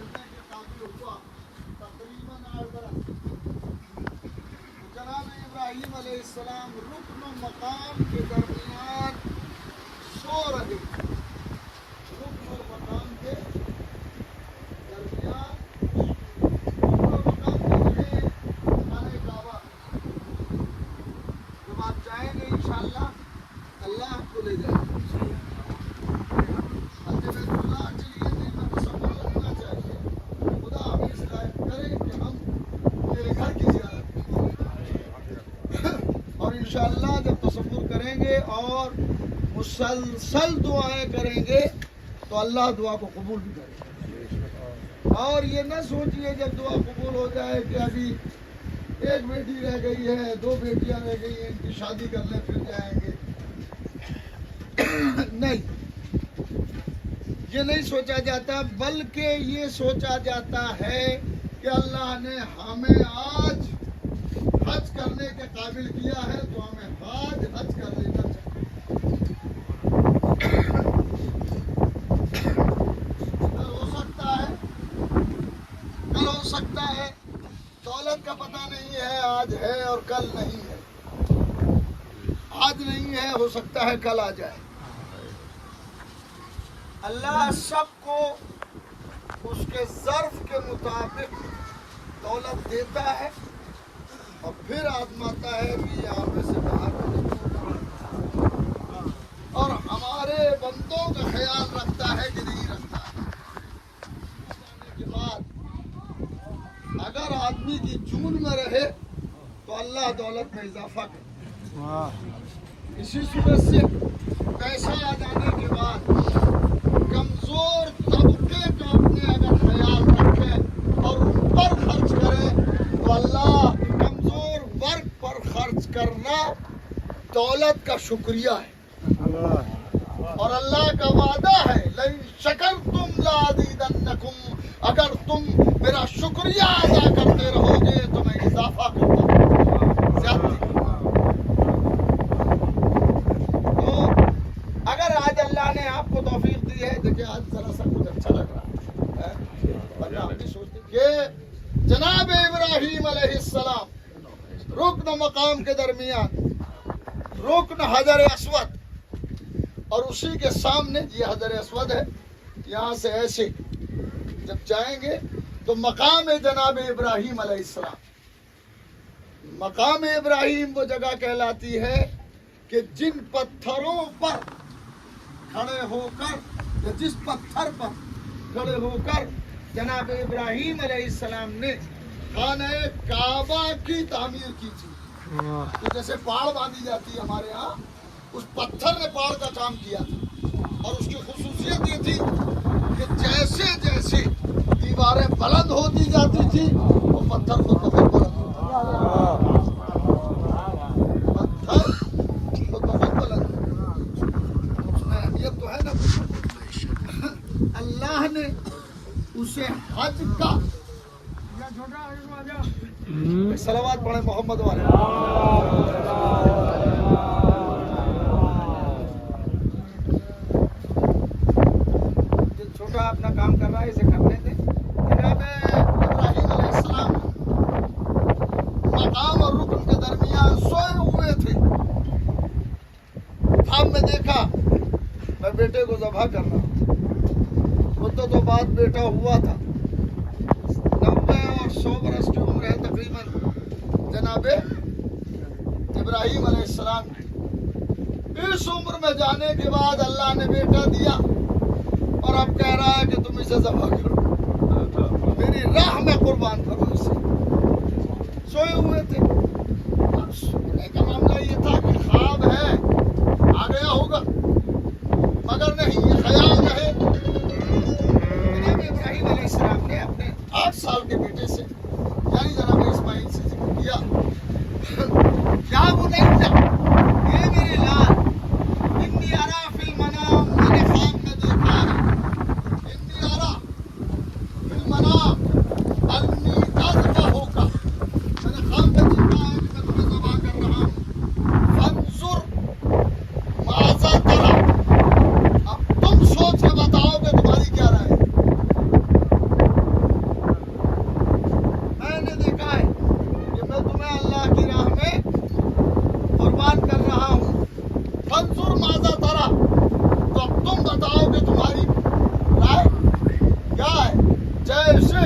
گرنے کے قابل ہوا تقریباً 8 برس. جناب ابراہیم علیہ السلام رکن و مقام کے درمیان سو رہے. رکن و مقام کے درمیان رکن و مقام کے رہے خانہ کعبہ. جب آپ جائیں گے انشاءاللہ اللہ آپ کو لے جائے گا. انشاءاللہ جب تصور کریں گے اور مسلسل دعائیں کریں گے تو اللہ دعا کو قبول بھی کرے گا. اور یہ نہ سوچئے جب دعا قبول ہو جائے کہ ابھی ایک بیٹی رہ گئی ہے 2 بیٹیاں رہ گئی ہیں ان کی شادی کر لیں پھر جائیں گے. نہیں، یہ نہیں سوچا جاتا، بلکہ یہ سوچا جاتا ہے کہ اللہ نے ہمیں آج حج کرنے کے قابل کیا ہے تو ہمیں حج کر لینا چاہیے. کل ہو سکتا ہے دولت کا پتہ نہیں ہے، آج ہے اور کل نہیں ہے. آج نہیں ہے، ہو سکتا ہے کل آ جائے. اللہ سب کو اس کے ظرف کے مطابق دولت دیتا ہے اور پھر آزماتا ہے کہ یہاں پہ سے باہر اور ہمارے بندوں کا خیال رکھتا ہے کہ نہیں رکھتا ہے. جانے کے بعد اگر آدمی کی جون میں رہے تو اللہ دولت میں اضافہ کرے. اسی صورت سے پیسہ آ جانے کے بعد کمزور طبقے کا اپنے اگر خیال رکھے اور ان پر خرچ کرے تو اللہ کمزور ورگ پر خرچ کرنا دولت کا شکریہ ہے. اور اللہ کا وعدہ ہے لئن شکرتم لازیدنکم، اگر تم میرا شکریہ ادا کرتے رہو گے تو میں اضافہ کرتا ہوں، زیادتی. تو اگر آج اللہ نے آپ کو توفیق دی ہے، دیکھیں آج ذرا سا کچھ اچھا لگ رہا ہے، ورنہ ہم بھی سوچتے کہ جناب ابراہیم علیہ السلام رکن مقام کے درمیان رکن حجر اسود اور اسی کے سامنے یہ حجر اسود ہے. یہاں سے ایسے جب جائیں گے تو مقام جناب ابراہیم علیہ السلام، مقام ابراہیم وہ جگہ کہلاتی ہے کہ جن پتھروں پر کھڑے ہو کر یا جس پتھر پر کھڑے ہو کر جناب ابراہیم علیہ السلام نے خانہ کعبہ کی تعمیر کی تھی. تو جیسے پاڑ باندھی جاتی ہے ہمارے ہاں، اس پتھر نے پاڑ کا کام کیا تھا. اور اس کی خصوصیت یہ تھی کہ جیسے جیسے دیواریں بلند ہوتی جاتی تھی وہ پتھر کو کبھی بلند ہوتا. پتھر تو بہت بلند، اس میں اہمیت تو ہے نا. اللہ نے اسے حج کا صلوات پڑھے محمد والے. جو چھوٹا اپنا کام کر رہا ہے اسے کرنے دیں. جناب ابراہیم علیہ السلام مقام اور رکن کے درمیان سوئے ہوئے تھے. خواب میں دیکھا میں بیٹے کو ذبح کر رہا ہوں. مدتوں بعد بیٹا ہوا تھا، 90 اور 100 برس کی عمر ہے تقریباً جناب ابراہیم علیہ السلام کی. اس عمر میں جانے کے بعد اللہ نے بیٹا دیا اور اب کہہ رہا ہے کہ تم اسے ذبح کرو، میری راہ میں قربان کرو اسے. سوئے ہوئے تھے. اب سونے کا معاملہ یہ تھا کہ خواب ہے آ گیا ہوگا، مگر نہیں، یہ خیال رہے. جناب ابراہیم علیہ السلام نے اپنے 8 سال کے بیٹے سے یعنی جناب اسماعیل سے ذکر کیا، کیا وہ نہیں تھا اے میرے لال، انی ارا فی المنام، میں نے خواب میں دیکھا ہے، انی ارا فی المنام انی اذبحک، میں نے خواب میں دیکھا ہے کہ میں تمہیں ذبح کر رہا ہوں. فانظر ماذا تری، اب تم سوچ کے بتاؤ کہ تمہاری کیا رائے ہے.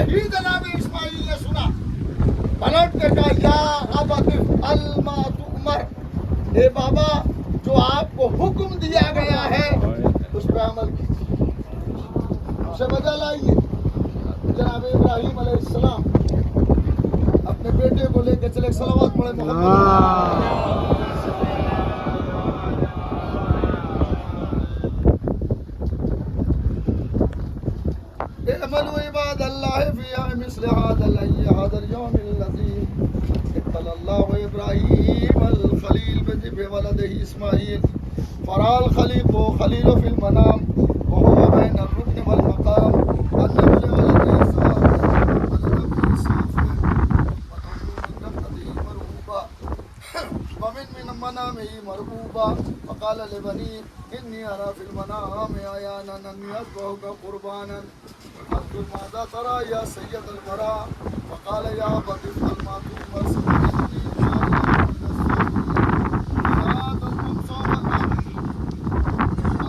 ہی جناب اسماعیل نے سنا، پلٹ کے کہا یا ابت افعل ما تؤمر، اے بابا جو آپ کو حکم دیا گیا ہے اس پہ عمل کیجیے، اسے بدل آئیے۔ جناب ابراہیم علیہ السلام اپنے بیٹے کو لے کے چلے، صلوات پڑھے محمد۔ اعملوا عباد اللہ فی مثل هذا اليوم الذی ابتلى الله ابراہیم الخلیل بذبح ولده اسماعیل، فرأى الخلیق خلیل فی المنام وهو بین الرکن والمقام انه لولده اسحاق ولده اسحاق ومن منامه مرغوبا وقال لبنيه إني أرى في المنام آيانا أني أذبحك قربانا فانظر ماذا ترى يا سيد الورى وقال يا أبت افعل ما تؤمر ستجدني إن شاء الله من الصابرين لا تكن صابرا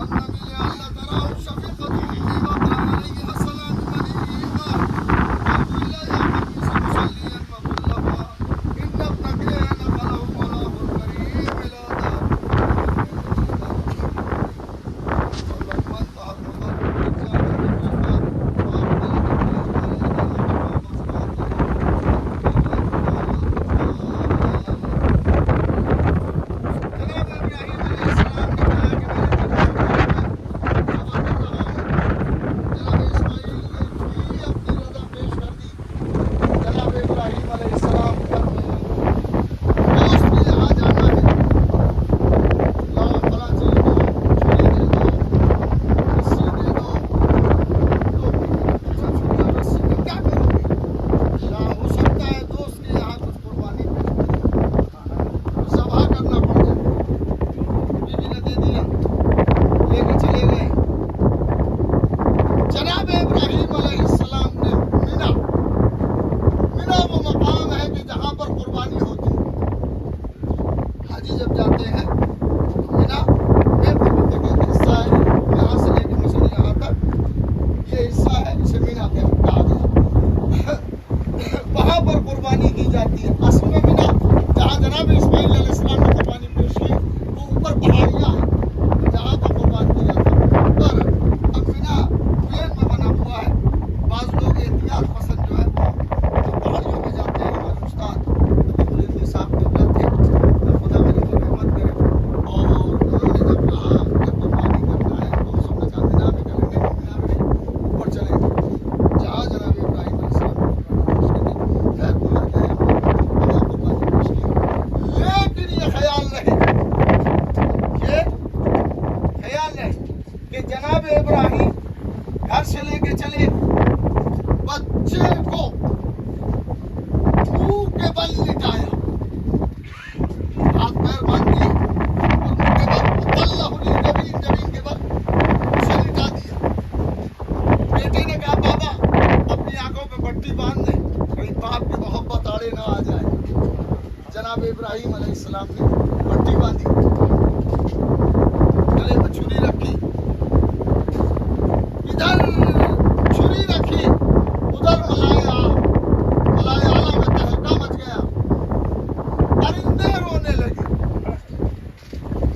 أنني لئلا تراه شفقة أمي وكان عليه السلام ببنيهما قالوا إلى يا قميص مصليا فقل لهما إن ابنك نقله الله الكريم إلى دار ابراہیم علیہ السلام نے پٹی باندھی، گلے میں چھری رکھی، ادھر چھری رکھی، ادھر ملائے اعلیٰ میں تہلکہ مچ گیا، پرندے رونے لگے،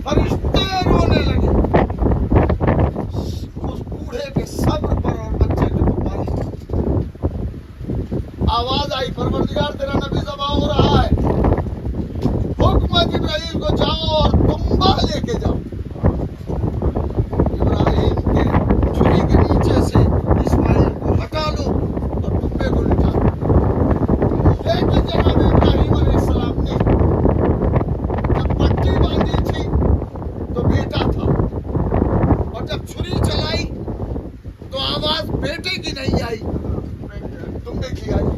فرشتے رونے لگے، اس بوڑھے کے صبر پر اور بچے کے قربانی پر آواز آئی، پروردگار تیرا نبی ذبح ہو رہا ہے، جبرائیل کو جاؤ اور تمبا لے کے جاؤ۔ ابراہیم کے چھری کے نیچے سے اسماعیل کو ہٹا لو اور تمبے کو لٹا لو۔ لیکن جناب ابراہیم علیہ السلام نے جب پٹی باندھی تھی تو بیٹا تھا، اور جب چھری چلائی تو آواز بیٹے کی نہیں آئی، تمبے کی آئی۔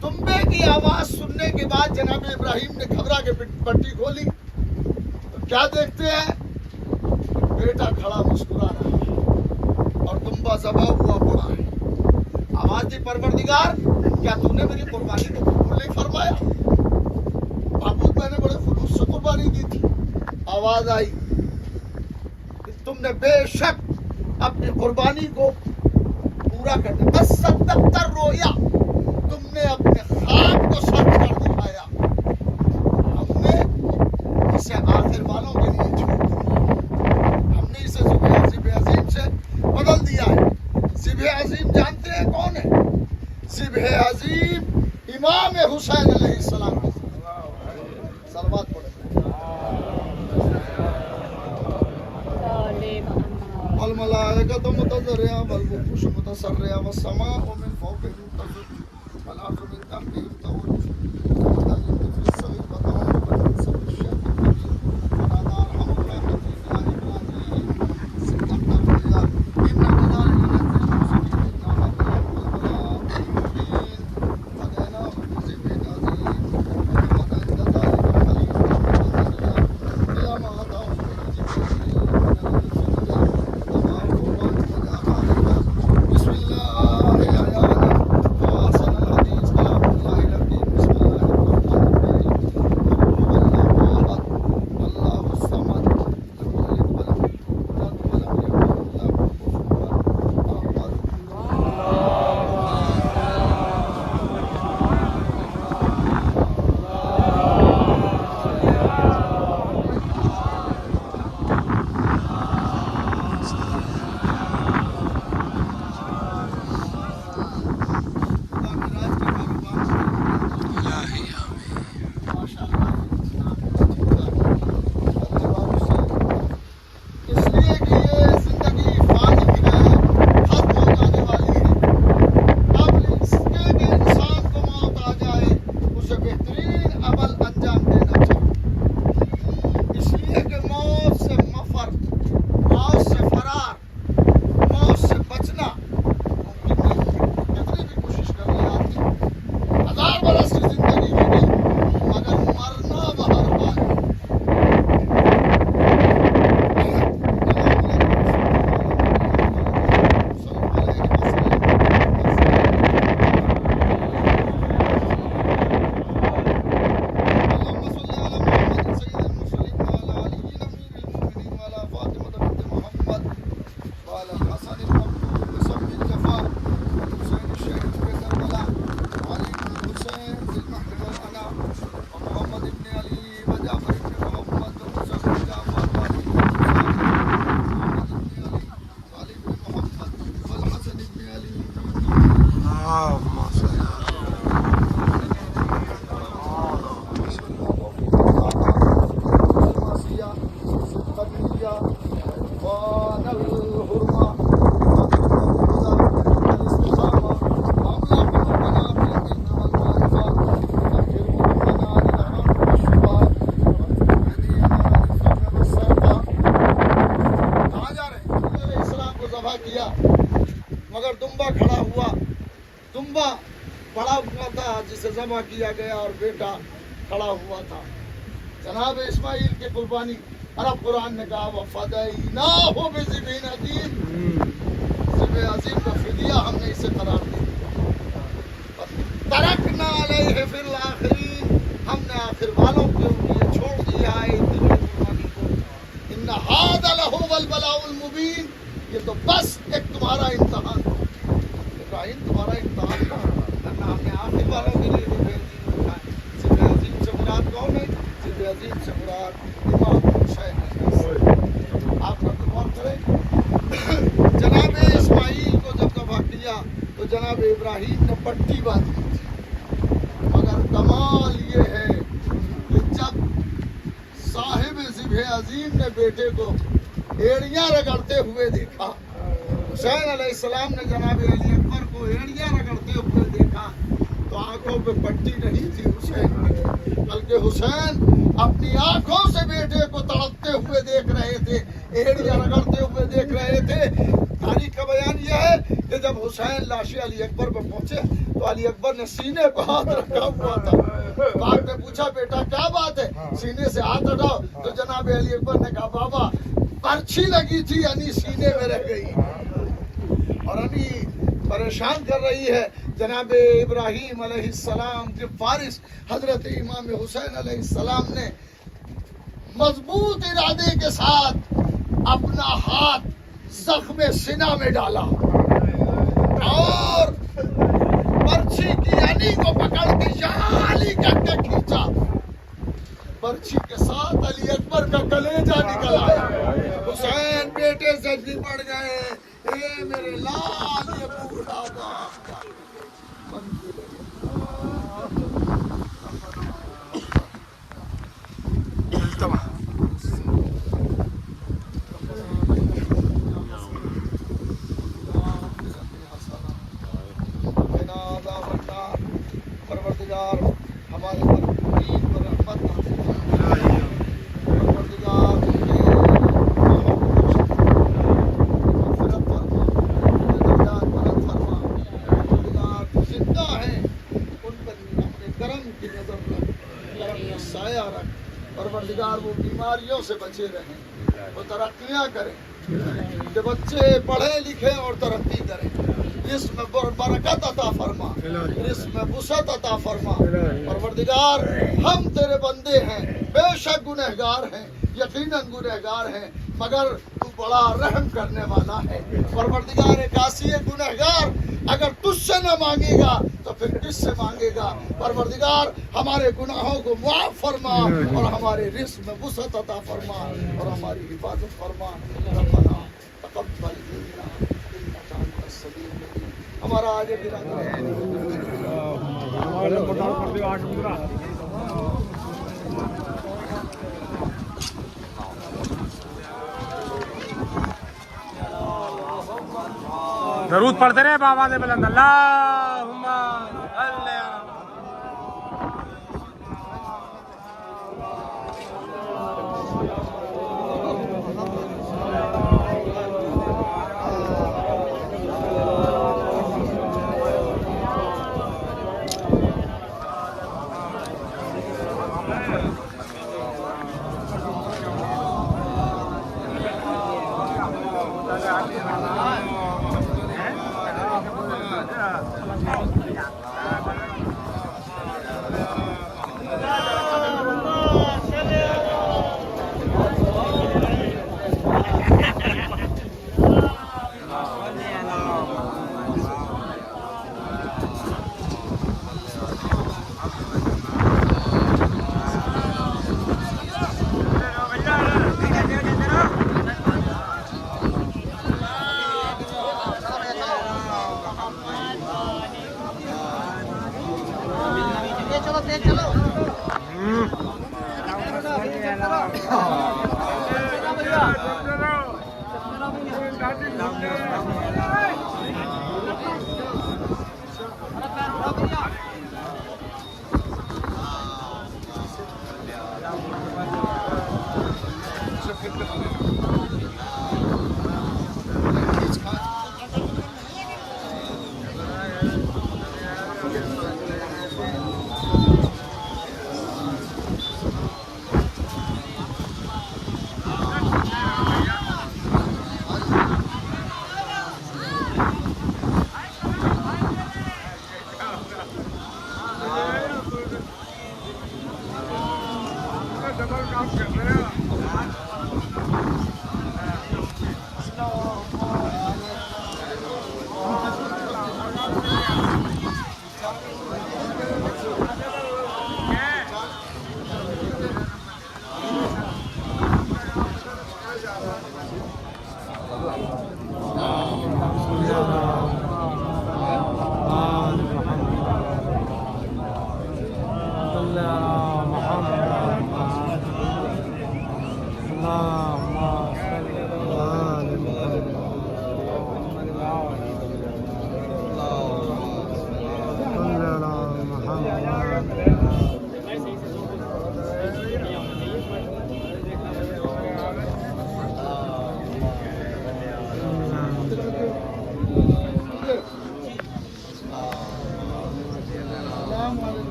تمبے کی آواز سننے کے بعد جناب ابراہیم نے گھبرا کے پٹی کھولی تو کیا دیکھتے ہیں؟ بیٹا کھڑا مسکرا رہا ہے اور تمبا ذبح ہوا پڑا ہے۔ آواز دی، پروردگار کیا تو نے میری قربانی کو قبول نہیں فرمایا؟ معبود میں نے بڑے خلوص سے قربانی دی تھی۔ آواز آئی کہ تم نے بے شک اپنی قربانی کو پورا کر دیا. بس صدقت الرؤیا, تم نے اپنے خواب کو سچ کر دکھایا. ہم نے اسے آخر والوں کے لیے چھوڑ دیا. ہم نے اسے ذبح عظیم سے بدل دیا ہے. ذبح عظیم جانتے ہیں کون ہے؟ ذبح عظیم امام حسین علیہ السلام. صلوات پڑھیں. والملائکۃ متضرعہ والوحوش متسرعہ والسماء من فوقہم تنزل والارض من تحتہم تمر وتعلم الطفل الصغیر وتعلم بالانسان الشیخ الکبیر ونادى ارحم الراحمین یا ابراہیم صدقت الرؤیا ان كذلك نجزي المحسنين إنا هديناه البلاء المبين هديناه بذبح عظيم وكلمة عند ذلك الحليم إلى ما أتاه من ذبح عظيم من الفدية وما قربان وجعل بسم الله عيانا وأحسن الحديث كلام الله الحكيم. بسم الله الرحمن الرحيم. قل هو الله أحد الله الصمد لم يلد ولم يولد ولم يكن له كفوا أحد. اس لیے کہ یہ زندگی فانی ہے, ختم ہو جانے والی ہے. اب اس کے کہ انسان کو موت آ جائے اسے بہترین عمل انجام دینا چاہیے. اس لیے کہ موت سے مفر, موت سے فرار, موت سے بچنا ممکن نہیں ہے. کتنی بھی کوشش کر لے آدمی, 1000 برس کی زندگی ہوگی مگر مرنا بہر حال. کیا مگر دمبا کھڑا ہوا. دمبا پڑا ہوا تھا جسے ذبح کیا گیا اور بیٹا کھڑا ہوا تھا. جناب اسماعیل کی قربانی عرب قرآن نے کہا وَفَدَيْنَاهُ بِذِبْحٍ عَظِيمٍ. ذبح عظیم کا فدیہ ہم نے اسے قرار دیا. تَرَكْنَا عَلَيْهِ فِي الْآخِرِينَ, ہم نے آخر والوں کے لیے چھوڑ دیا ہے قربانی کو. إِنَّ هَذَا لَهُوَ الْبَلَاءُ الْمُبِينُ. یہ تو بس ایک تمہارا امتحان تھا ابراہیم, تمہارا امتحان تھا ورنہ ہم نے آخر والوں کے لیے بھی بھیج دیا. ذبح عظیم سے مراد کون ہے؟ ذبح عظیم سے مراد امام حسین ہے. آپ کا غور کریں, جناب اسماعیل کو جب ذبح کیا تو جناب ابراہیم نے پٹی باندھی تھی. مگر کمال یہ ہے کہ جب صاحب ذبح عظیم نے بیٹے کو ایڑیاں رگڑتے ہوئے دیکھا, حسین علیہ السلام نے جناب علی اکبر کو ایڑیاں رگڑتے ہوئے دیکھا تو آنکھوں پہ پٹی نہیں تھی حسین کی, بلکہ حسین اپنی آنکھوں سے بیٹے کو تڑپتے ہوئے دیکھ رہے تھے, ایڑیاں رگڑتے ہوئے دیکھ رہے تھے. تاریخ کا بیان یہ ہے کہ جب حسین لاشِ علی اکبر پہ پہنچے تو علی اکبر نے سینے پہ ہاتھ رکھا ہوا تھا. باپ نے پوچھا بیٹا کیا بات ہے, سینے سے ہاتھ ہٹاؤ. تو جناب علی اکبر نے کہا بابا پرچھی لگی تھی یعنی سینے میں رہ گئی اور ابھی پریشان کر رہی ہے. جناب ابراہیم علیہ السلام کے وارث حضرت امام حسین علیہ السلام نے مضبوط ارادے کے ساتھ اپنا ہاتھ زخم سینہ میں ڈالا. اور برچھی کی علی کو پکڑ کے یہاں علی کر کے کھینچا. برچھی کے ساتھ علی اکبر کا کلیجہ نکل آیا. حسین بیٹے سے لپٹ گئے. اے میرے لال یہ بوڑھا باپ. پروردگار ہمارے پر دین پر رحمت نازل فرما. پروردگار مغفرت فرما, درجات بلند فرما. پروردگار جو زندہ ہیں ان پر اپنے کرم کی نظر رکھ, کرم کا سایہ رکھ. پروردگار وہ بیماریوں سے بچے رہیں, وہ ترقیاں کریں, کہ بچے پڑھے لکھیں اور ترقی کریں. اس میں برکت عطا فرما, اس میں وسعت عطا فرما. پروردگار ہم تیرے بندے ہیں, بے شک گنہگار ہیں, یقیناً گنہگار ہیں, مگر تو بڑا رحم کرنے والا ہے. پروردگار ایک عاصی گنہگار اگر تجھ سے نہ مانگے گا تو پھر کس سے مانگے گا. پروردگار ہمارے گناہوں کو معاف فرما اور ہمارے رزق میں وسعت عطا فرما اور ہماری حفاظت فرما. ربنا تقبل منا انک انت السمیع العلیم. ہمارا آگے بھی درود پڑھتے رہے بابا دے بلند. اللہم صل علی